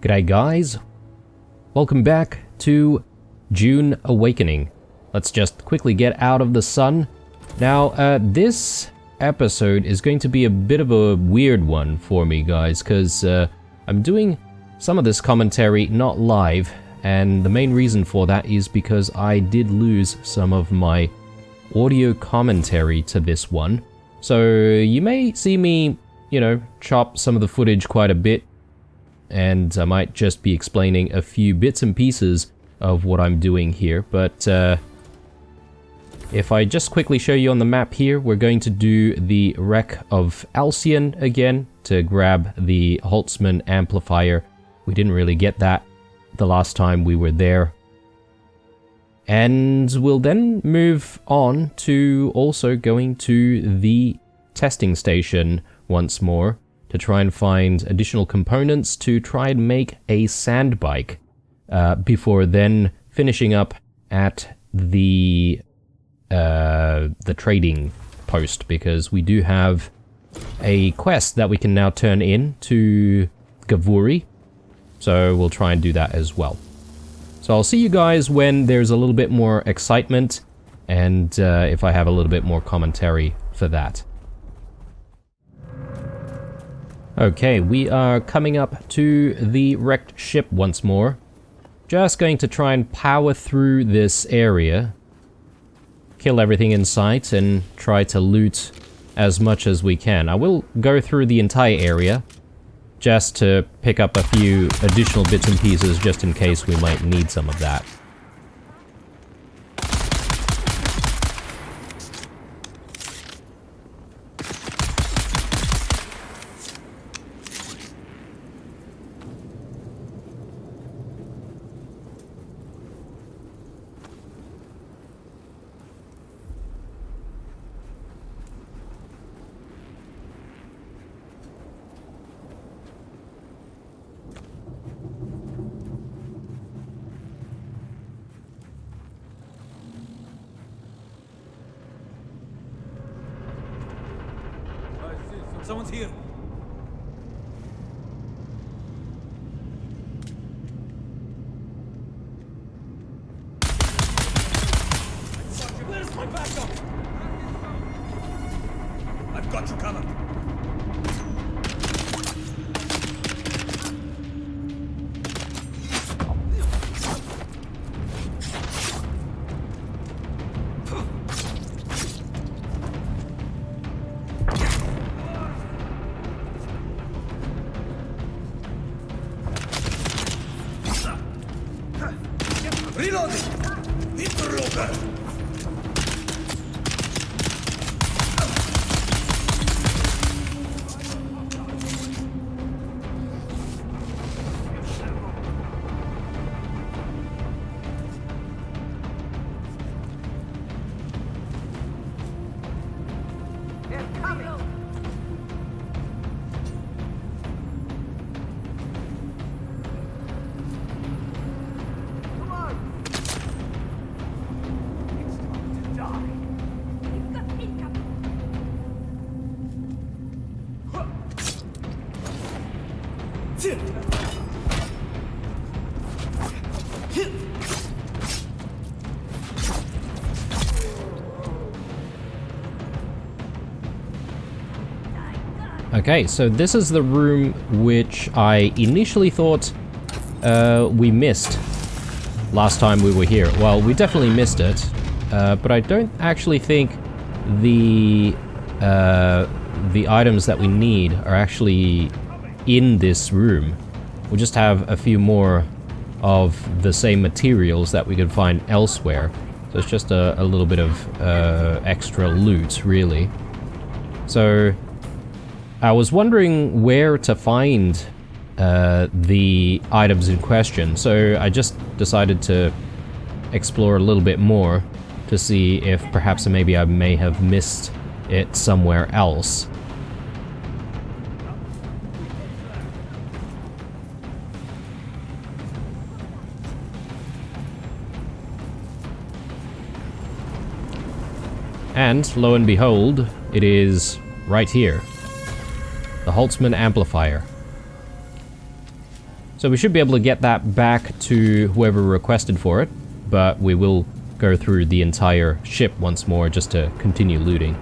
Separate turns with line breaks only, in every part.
G'day guys, welcome back to Dune Awakening. Let's just quickly get out of the sun. Now, this episode is going to be a bit of a weird one for me, guys, because I'm doing some of this commentary not live, and the main reason for that is because I did lose some of my audio commentary to this one. So you may see me, chop some of the footage quite a bit, and I might just be explaining a few bits and pieces of what I'm doing here, but if I just quickly show you on the map here, we're going to do the wreck of Alcyon again to grab the Holtzman amplifier. We didn't really get that the last time we were there. And we'll then move on to also going to the testing station once more to try and find additional components to try and make a Sandbike, before then finishing up at the trading post, because we do have a quest that we can now turn in to Gavuri, so we'll try and do that as well. So I'll see you guys when there's a little bit more excitement, and if I have a little bit more commentary for that. Okay, we are coming up to the wrecked ship once more. Just going to try and power through this area, kill everything in sight, and try to loot as much as we can. I will go through the entire area, just to pick up a few additional bits and pieces, just in case we might need some of that.
Someone's here. Where's my backup? I've got you covered. Reloading! Interloper! They're coming!
Okay, so this is the room which I initially thought we missed last time we were here. Well, we definitely missed it, but I don't actually think the items that we need are actually in this room. We just have a few more of the same materials that we could find elsewhere. So it's just a little bit of extra loot, really. So I was wondering where to find the items in question, so I just decided to explore a little bit more to see if perhaps maybe I may have missed it somewhere else. And lo and behold, it is right here. The Holtzman amplifier. So we should be able to get that back to whoever requested for it, but we will go through the entire ship once more just to continue looting.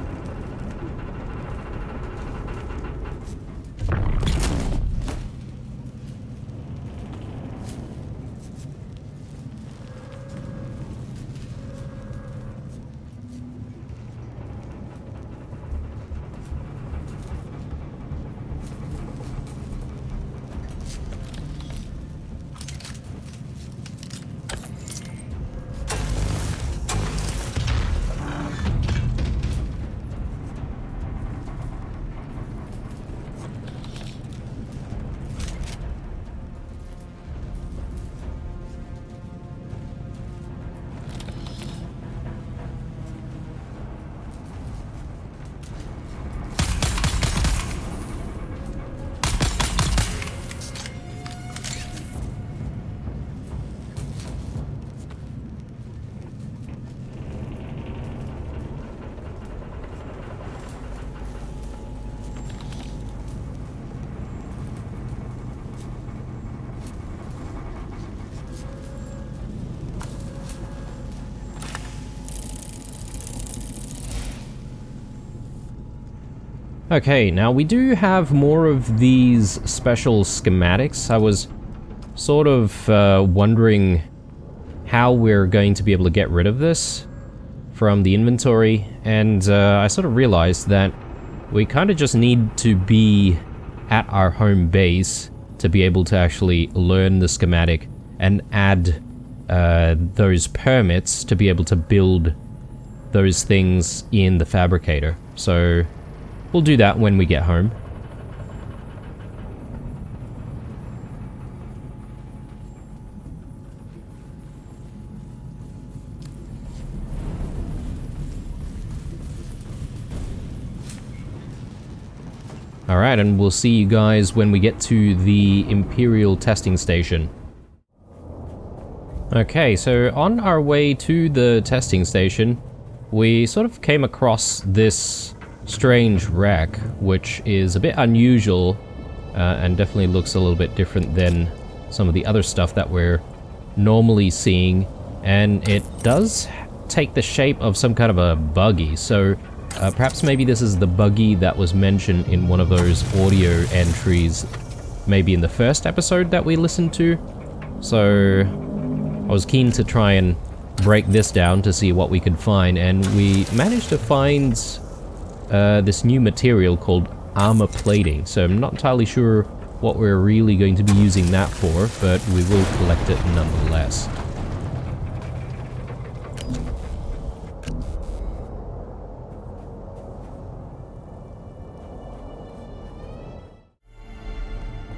Okay, now we do have more of these special schematics. I was sort of wondering how we're going to be able to get rid of this from the inventory, and I sort of realized that we kind of just need to be at our home base to be able to actually learn the schematic and add those permits to be able to build those things in the fabricator. So we'll do that when we get home. Alright, and we'll see you guys when we get to the Imperial testing station. Okay, so on our way to the testing station, we sort of came across this strange wreck, which is a bit unusual and definitely looks a little bit different than some of the other stuff that we're normally seeing, and it does take the shape of some kind of a buggy. So perhaps maybe this is the buggy that was mentioned in one of those audio entries, maybe in the first episode that we listened to. So I was keen to try and break this down to see what we could find, and we managed to find this new material called armor plating. So I'm not entirely sure what we're really going to be using that for, but we will collect it nonetheless.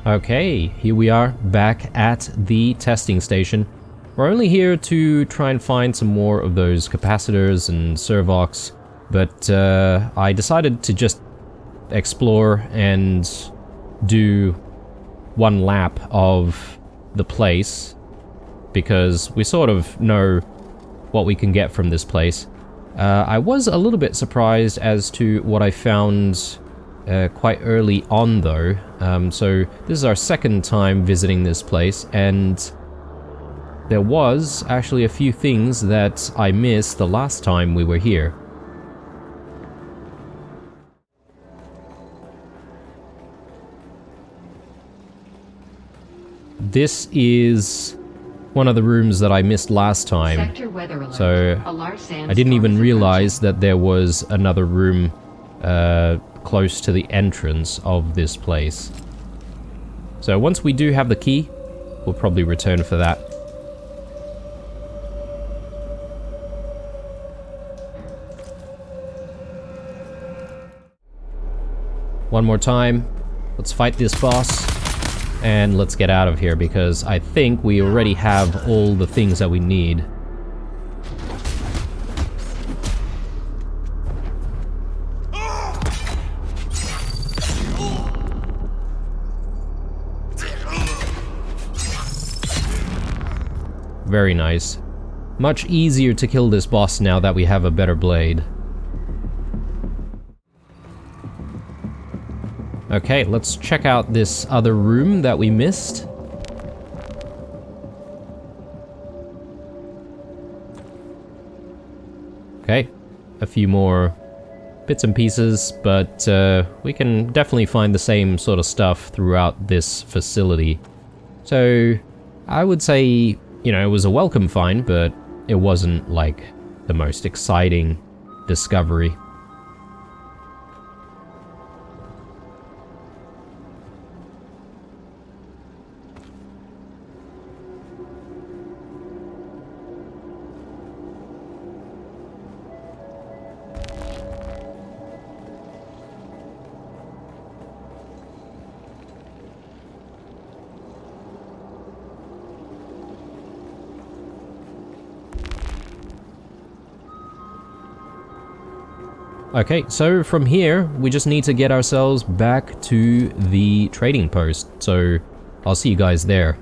Okay, here we are back at the testing station. We're only here to try and find some more of those capacitors and servox, but I decided to just explore and do one lap of the place because we sort of know what we can get from this place. I was a little bit surprised as to what I found quite early on though. So this is our second time visiting this place, and there was actually a few things that I missed the last time we were here. This is one of the rooms that I missed last time, so I didn't even realize that there was another room close to the entrance of this place. So once we do have the key, we'll probably return for that. One more time, let's fight this boss, and let's get out of here because I think we already have all the things that we need. Very nice. Much easier to kill this boss now that we have a better blade. Okay, let's check out this other room that we missed. Okay, a few more bits and pieces, but we can definitely find the same sort of stuff throughout this facility. So I would say, you know, it was a welcome find, but it wasn't like the most exciting discovery. Okay, so from here, we just need to get ourselves back to the trading post, so I'll see you guys there.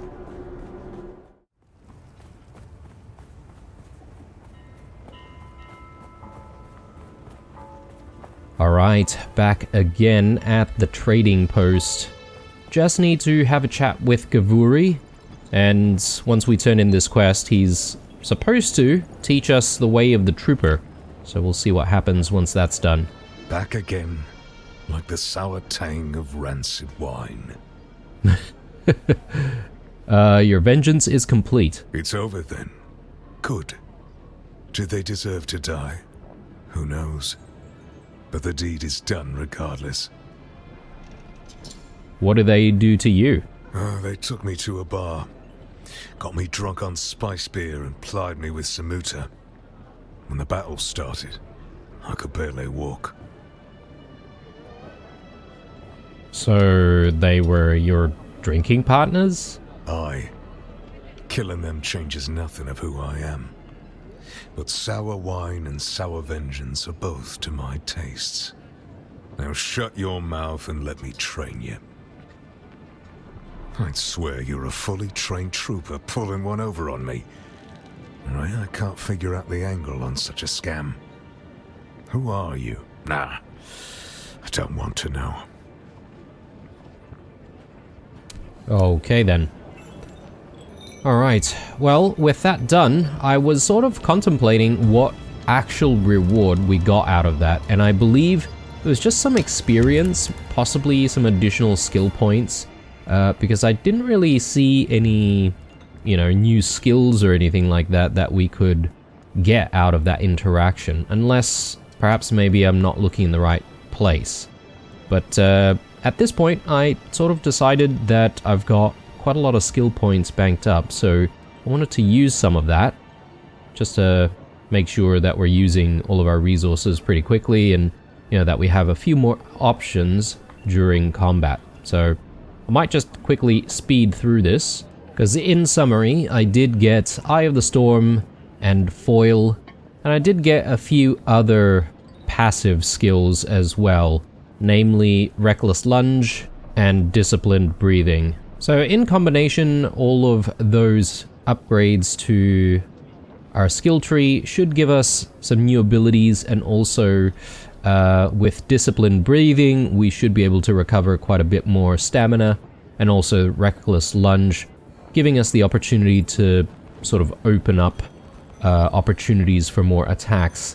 Alright, back again at the trading post. Just need to have a chat with Gavuri, and once we turn in this quest, he's supposed to teach us the way of the trooper. So we'll see what happens once that's done.
Back again, like the sour tang of rancid wine.
Your vengeance is complete.
It's over then. Good. Did they deserve to die? Who knows? But the deed is done regardless.
What do they do to you?
They took me to a bar, got me drunk on spice beer and plied me with samuta. When the battle started, I could barely walk.
So they were your drinking partners?
Aye. Killing them changes nothing of who I am. But sour wine and sour vengeance are both to my tastes. Now shut your mouth and let me train you. I'd swear you're a fully trained trooper pulling one over on me. I can't figure out the angle on such a scam. Who are you? Nah, I don't want to know.
Okay then. Alright, well, with that done, I was sort of contemplating what actual reward we got out of that, and I believe it was just some experience, possibly some additional skill points, because I didn't really see any, you know, new skills or anything like that that we could get out of that interaction, unless perhaps maybe I'm not looking in the right place. But at this point, I sort of decided that I've got quite a lot of skill points banked up, so I wanted to use some of that just to make sure that we're using all of our resources pretty quickly, and you know, that we have a few more options during combat. So I might just quickly speed through this, because in summary, I did get Eye of the Storm and Foil, and I did get a few other passive skills as well, namely Reckless Lunge and Disciplined Breathing. So in combination, all of those upgrades to our skill tree should give us some new abilities, and also with Disciplined Breathing, we should be able to recover quite a bit more stamina, and also Reckless Lunge, giving us the opportunity to sort of open up opportunities for more attacks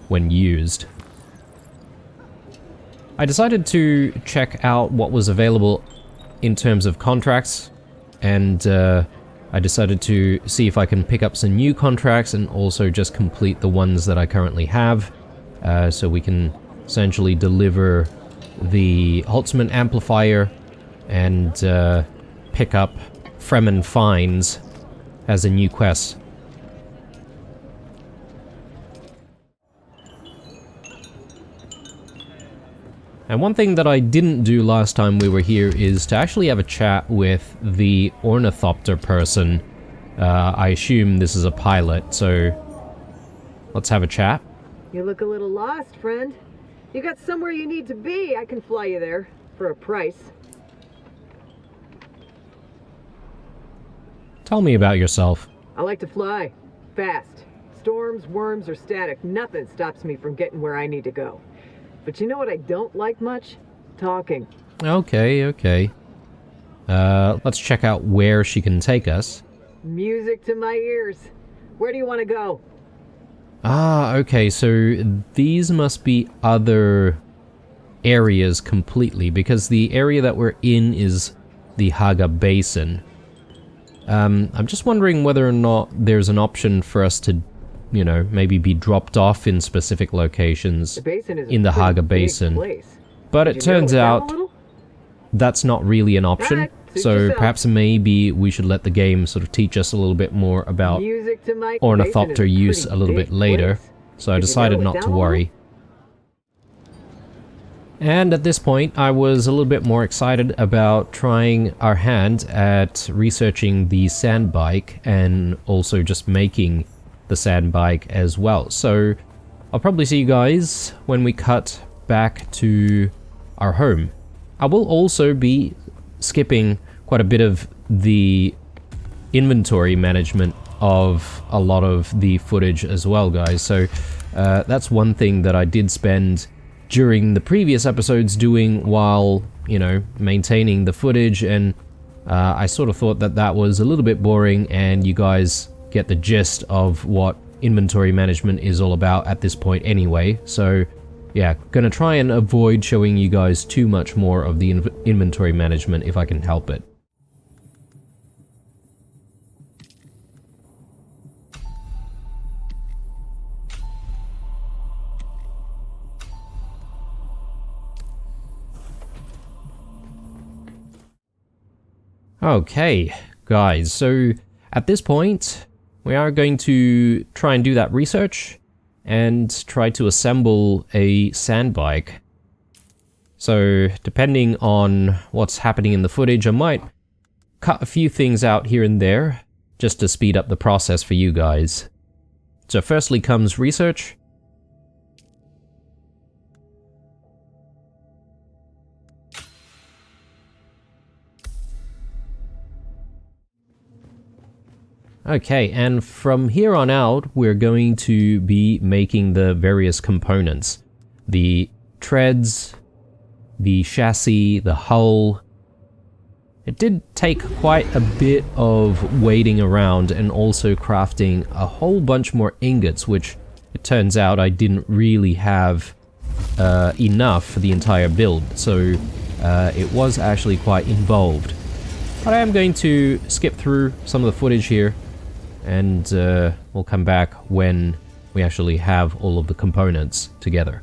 when used. I decided to check out what was available in terms of contracts, and I decided to see if I can pick up some new contracts and also just complete the ones that I currently have, so we can essentially deliver the Holtzman amplifier and pick up Fremen Finds as a new quest. And one thing that I didn't do last time we were here is to actually have a chat with the ornithopter person. I assume this is a pilot, so let's have a chat.
You look a little lost, friend. You got somewhere you need to be. I can fly you there for a price.
Tell me about yourself.
I like to fly. Fast. Storms, worms, or static, nothing stops me from getting where I need to go. But you know what I don't like much? Talking.
Okay. Let's check out where she can take us.
Music to my ears. Where do you want to go?
Ah, okay, so these must be other areas completely, because the area that we're in is the Haga Basin. I'm just wondering whether or not there's an option for us to, you know, maybe be dropped off in specific locations
The basin is
in the
a pretty
Haga
big
Basin.
place.
But
Did
it
you narrow
turns
it down a
out
little?
that's not really an option.
Alright, suit
So
yourself.
perhaps maybe we should let the game sort of teach us a little bit more about
Music to Mike,
ornithopter use a little bit later. So I
Did you
decided
narrow it
not to
down a
worry. And at this point, I was a little bit more excited about trying our hand at researching the Sandbike and also just making the Sandbike as well. So I'll probably see you guys when we cut back to our home. I will also be skipping quite a bit of the inventory management of a lot of the footage as well, guys. So that's one thing that I did spend during the previous episodes doing while, you know, maintaining the footage, and I sort of thought that that was a little bit boring, and you guys get the gist of what inventory management is all about at this point anyway. So yeah, gonna try and avoid showing you guys too much more of the inventory management if I can help it. Okay, guys, so at this point, we are going to try and do that research and try to assemble a Sandbike. So, depending on what's happening in the footage, I might cut a few things out here and there just to speed up the process for you guys. So firstly comes research. Okay, and from here on out, we're going to be making the various components. The treads, the chassis, the hull. It did take quite a bit of waiting around and also crafting a whole bunch more ingots, which it turns out I didn't really have enough for the entire build, so it was actually quite involved. But I am going to skip through some of the footage here, and we'll come back when we actually have all of the components together.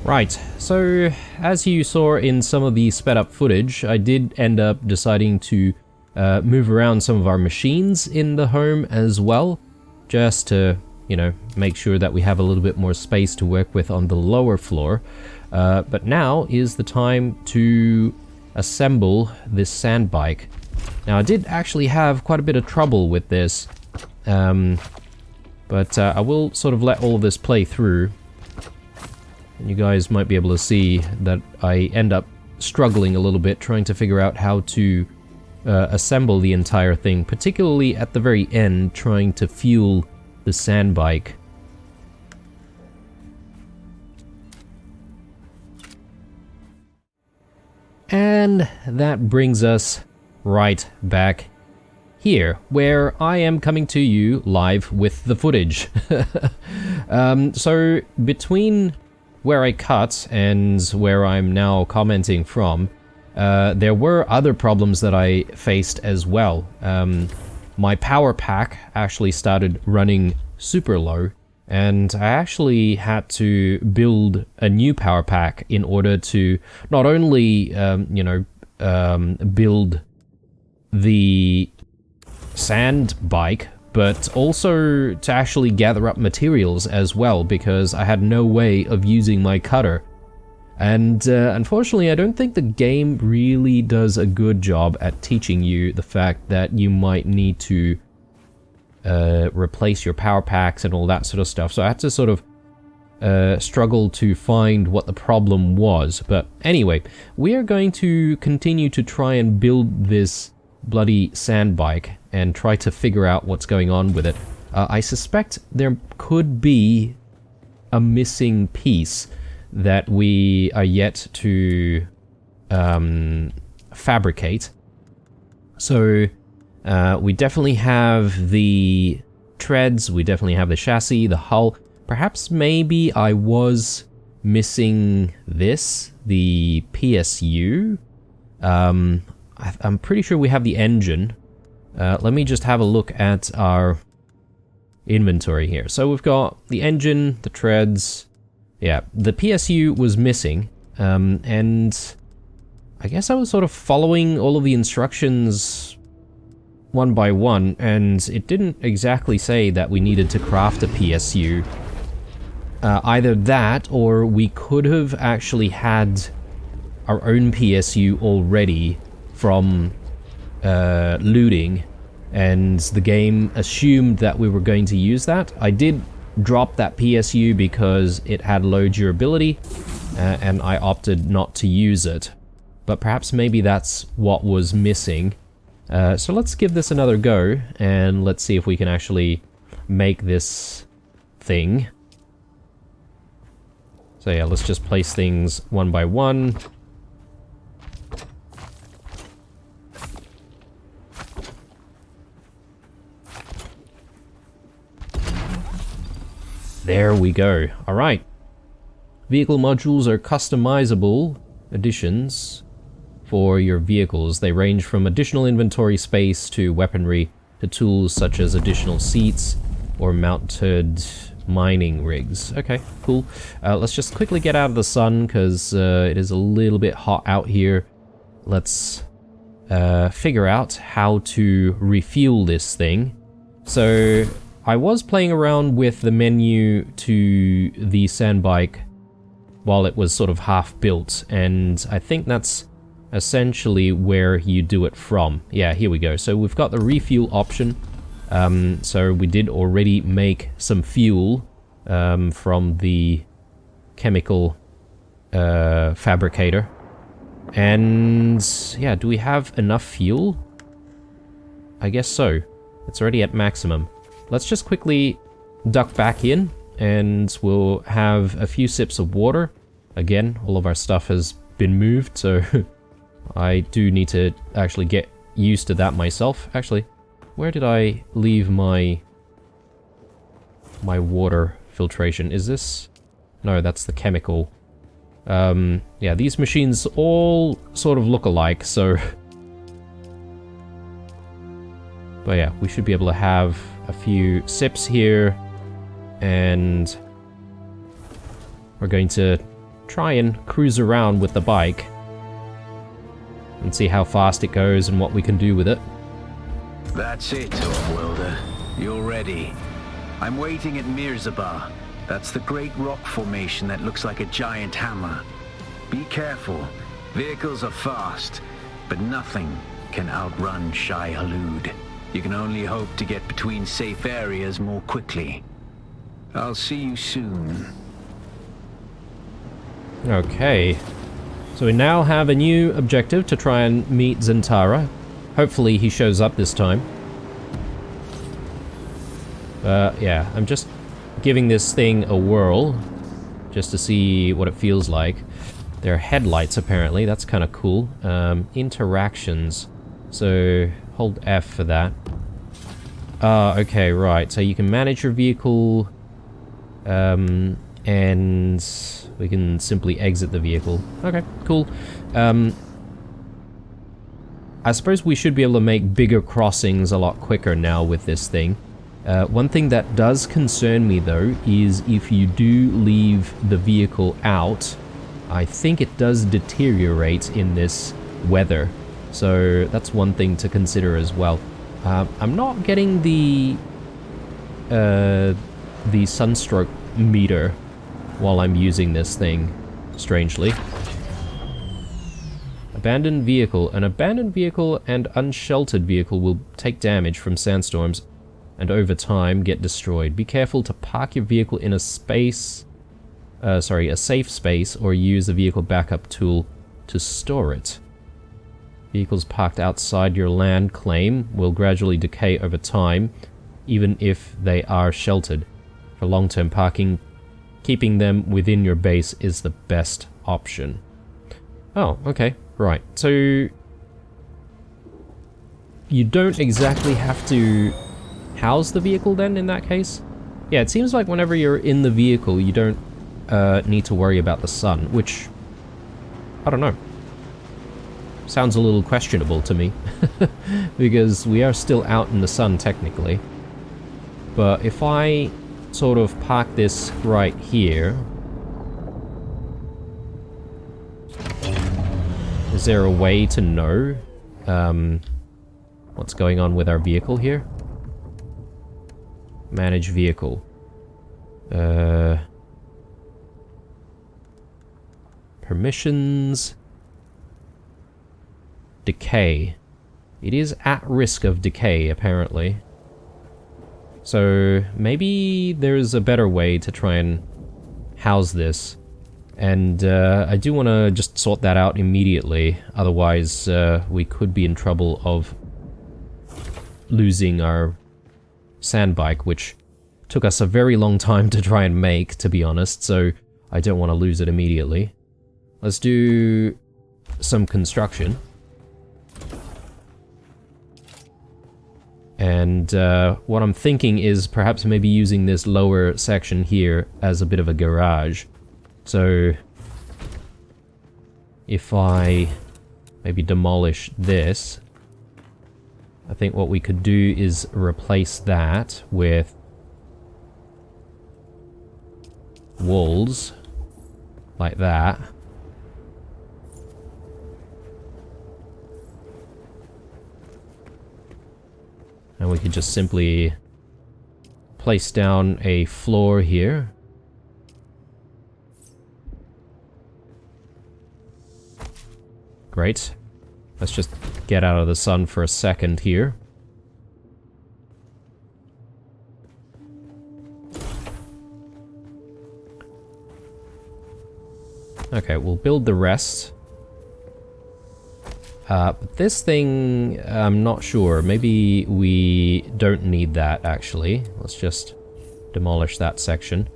Right, so as you saw in some of the sped up footage, I did end up deciding to move around some of our machines in the home as well, just to, you know, make sure that we have a little bit more space to work with on the lower floor. But now is the time to assemble this Sandbike. Now I did actually have quite a bit of trouble with this, but I will sort of let all of this play through. And you guys might be able to see that I end up struggling a little bit trying to figure out how to assemble the entire thing, particularly at the very end, trying to fuel the Sandbike. And that brings us right back here, where I am coming to you live with the footage. So between where I cut and where I'm now commenting from, there were other problems that I faced as well. My power pack actually started running super low, and I actually had to build a new power pack in order to not only, build the Sandbike, but also to actually gather up materials as well, because I had no way of using my cutter. And unfortunately, I don't think the game really does a good job at teaching you the fact that you might need to replace your power packs and all that sort of stuff. So I had to sort of struggle to find what the problem was. But anyway, we are going to continue to try and build this bloody Sandbike and try to figure out what's going on with it. I suspect there could be a missing piece that we are yet to fabricate. So we definitely have the treads, we definitely have the chassis, the hull. Perhaps maybe I was missing this, the PSU. I'm pretty sure we have the engine. Let me just have a look at our inventory here. So we've got the engine, the treads. Yeah, the PSU was missing, and I guess I was sort of following all of the instructions one by one, and it didn't exactly say that we needed to craft a PSU. Either that, or we could have actually had our own PSU already from looting, and the game assumed that we were going to use that. I did drop that PSU because it had low durability, and I opted not to use it. But perhaps maybe that's what was missing. So let's give this another go, and let's see if we can actually make this thing. So yeah, let's just place things one by one. There we go. Alright. Vehicle modules are customizable additions for your vehicles. They range from additional inventory space to weaponry to tools such as additional seats or mounted mining rigs. Okay, cool. Let's just quickly get out of the sun because it is a little bit hot out here. Let's figure out how to refuel this thing. So I was playing around with the menu to the Sandbike while it was sort of half built, and I think that's essentially where you do it from. Yeah, here we go. So we've got the refuel option. So we did already make some fuel from the chemical fabricator. And yeah, do we have enough fuel? I guess so. It's already at maximum. Let's just quickly duck back in, and we'll have a few sips of water. Again, all of our stuff has been moved, so I do need to actually get used to that myself. Actually, where did I leave my water filtration? Is this? No, that's the chemical. Yeah, these machines all sort of look alike, so... But yeah, we should be able to have a few sips here, and we're going to try and cruise around with the bike and see how fast it goes and what we can do with it.
That's it, Off-Worlder. You're ready. I'm waiting at Mirzabar. That's the great rock formation that looks like a giant hammer. Be careful. Vehicles are fast, but nothing can outrun Shai Hulud. You can only hope to get between safe areas more quickly. I'll see you soon.
Okay. So we now have a new objective to try and meet Zentara. Hopefully he shows up this time. Yeah, I'm just giving this thing a whirl, just to see what it feels like. There are headlights apparently, that's kind of cool. Interactions. So, hold F for that. Okay, right, so you can manage your vehicle, and we can simply exit the vehicle. Okay, cool. I suppose we should be able to make bigger crossings a lot quicker now with this thing. One thing that does concern me though is if you do leave the vehicle out, I think it does deteriorate in this weather. So that's one thing to consider as well. I'm not getting the sunstroke meter while I'm using this thing, strangely. Abandoned vehicle. An abandoned vehicle and unsheltered vehicle will take damage from sandstorms and over time get destroyed. Be careful to park your vehicle in a space, a safe space, or use the vehicle backup tool to store it. Vehicles parked outside your land claim will gradually decay over time, even if they are sheltered. For long-term parking, keeping them within your base is the best option. Oh, okay, right. So you don't exactly have to house the vehicle then in that case? Yeah, it seems like whenever you're in the vehicle you don't need to worry about the sun, which, I don't know. Sounds a little questionable to me, because we are still out in the sun technically. But if I sort of park this right here, is there a way to know what's going on with our vehicle here? Manage vehicle. Permissions. Decay. It is at risk of decay, apparently. So maybe there's a better way to try and house this. And I do want to just sort that out immediately. Otherwise, we could be in trouble of losing our Sandbike, which took us a very long time to try and make, to be honest, so I don't want to lose it immediately. Let's do some construction. And what I'm thinking is perhaps maybe using this lower section here as a bit of a garage. So if I maybe demolish this, I think what we could do is replace that with walls like that. And we could just simply place down a floor here. Great. Let's just get out of the sun for a second here. Okay, we'll build the rest. But this thing, I'm not sure. Maybe we don't need that, actually. Let's just demolish that section.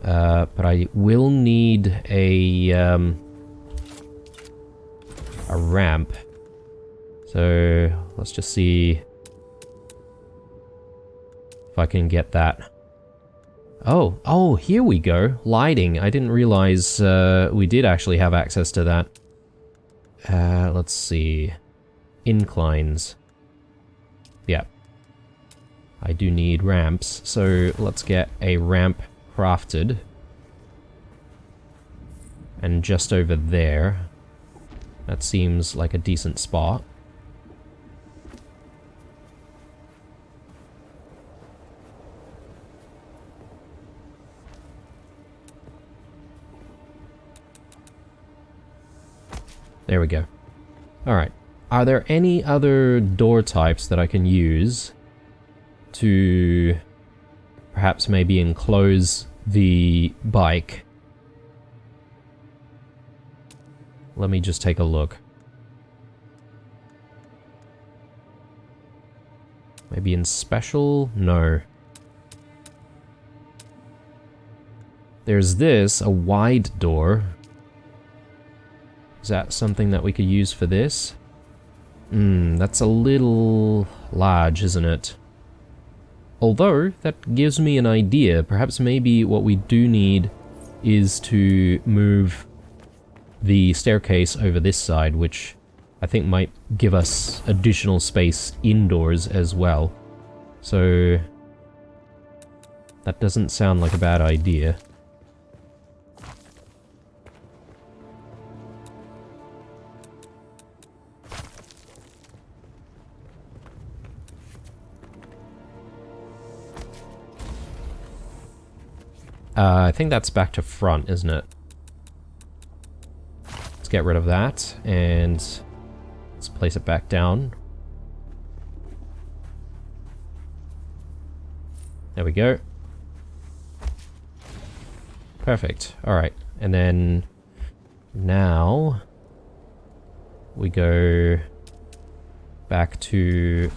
But I will need a ramp. So let's just see if I can get that. Oh, here we go. Lighting. I didn't realize we did actually have access to that. Let's see. Inclines. Yeah. I do need ramps, so let's get a ramp crafted. and just over there. That seems like a decent spot. There we go. Alright. Are there any other door types that I can use to perhaps maybe enclose the bike? Let me just take a look. Maybe in special? No. There's this, a wide door. Is that something that we could use for this? That's a little large, isn't it? Although, that gives me an idea. Perhaps maybe what we do need is to move the staircase over this side, which I think might give us additional space indoors as well. So, that doesn't sound like a bad idea. I think that's back to front, isn't it? Let's get rid of that, and let's place it back down. There we go. Perfect. Alright, and then now we go back to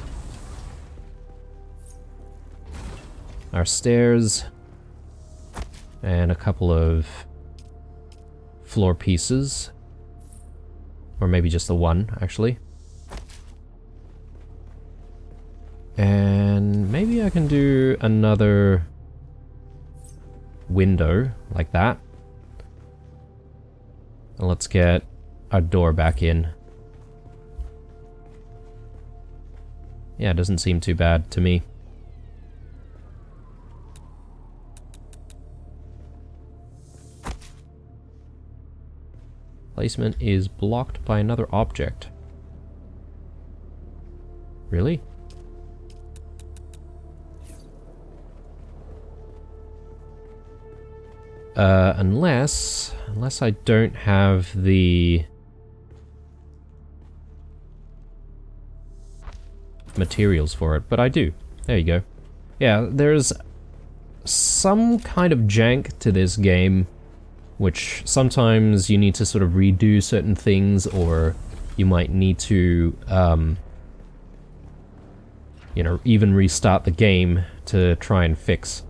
our stairs. And a couple of floor pieces. Or maybe just the one, actually. And maybe I can do another window like that. And let's get our door back in. Yeah, it doesn't seem too bad to me. Placement is blocked by another object. Really? Unless I don't have the materials for it, but I do. There you go. Yeah, there's some kind of jank to this game, which sometimes you need to sort of redo certain things, or you might need to, you know, even restart the game to try and fix.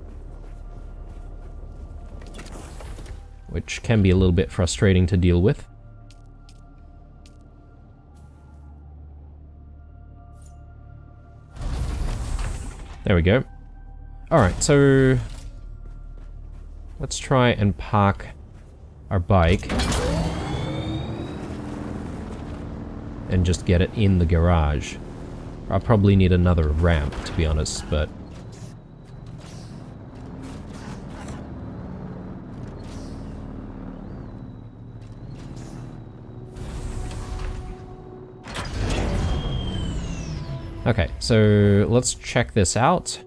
Which can be a little bit frustrating to deal with. There we go. Alright, so let's try and park our bike and just get it in the garage. I'll probably need another ramp, to be honest, but okay, so let's check this out.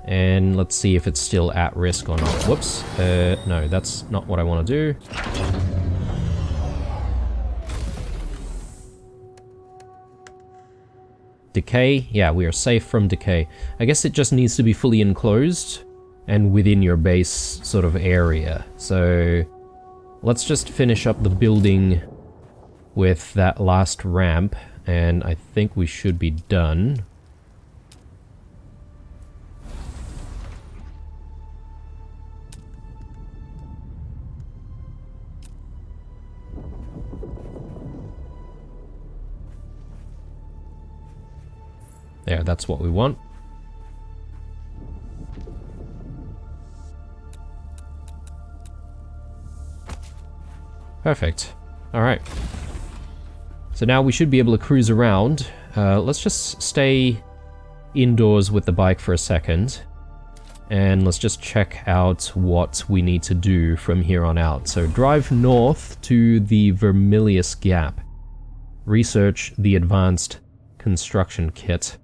And let's see if it's still at risk or not. Whoops. No, that's not what I want to do. Decay? Yeah, we are safe from decay. I guess it just needs to be fully enclosed and within your base sort of area. So let's just finish up the building with that last ramp, and I think we should be done. There, that's what we want. Perfect. Alright. So now we should be able to cruise around. Let's just stay indoors with the bike for a second. and let's just check out what we need to do from here on out. So drive north to the Vermilius Gap, research the advanced construction kit,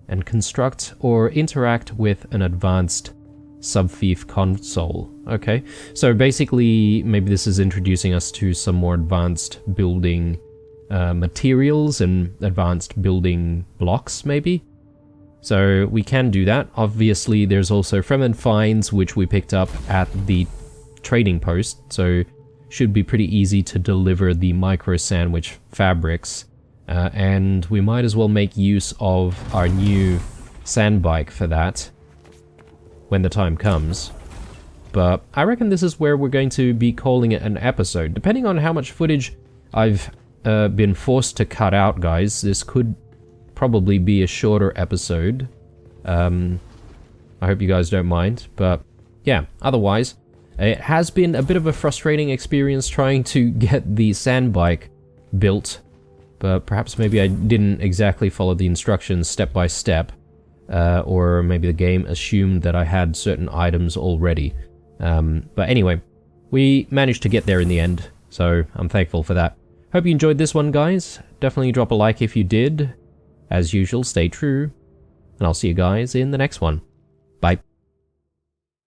and construct or interact with an advanced subfief console. Okay, so basically maybe this is introducing us to some more advanced building materials and advanced building blocks maybe. So we can do that. Obviously there's also Fremen finds which we picked up at the trading post, so should be pretty easy to deliver the micro sandwich fabrics. And we might as well make use of our new Sandbike for that when the time comes. But I reckon this is where we're going to be calling it an episode. Depending on how much footage I've been forced to cut out, guys, this could probably be a shorter episode. I hope you guys don't mind, but yeah, otherwise, it has been a bit of a frustrating experience trying to get the Sandbike built, but perhaps maybe I didn't exactly follow the instructions step by step, or maybe the game assumed that I had certain items already. But anyway, we managed to get there in the end, so I'm thankful for that. Hope you enjoyed this one, guys. Definitely drop a like if you did. As usual, stay true, and I'll see you guys in the next one. Bye.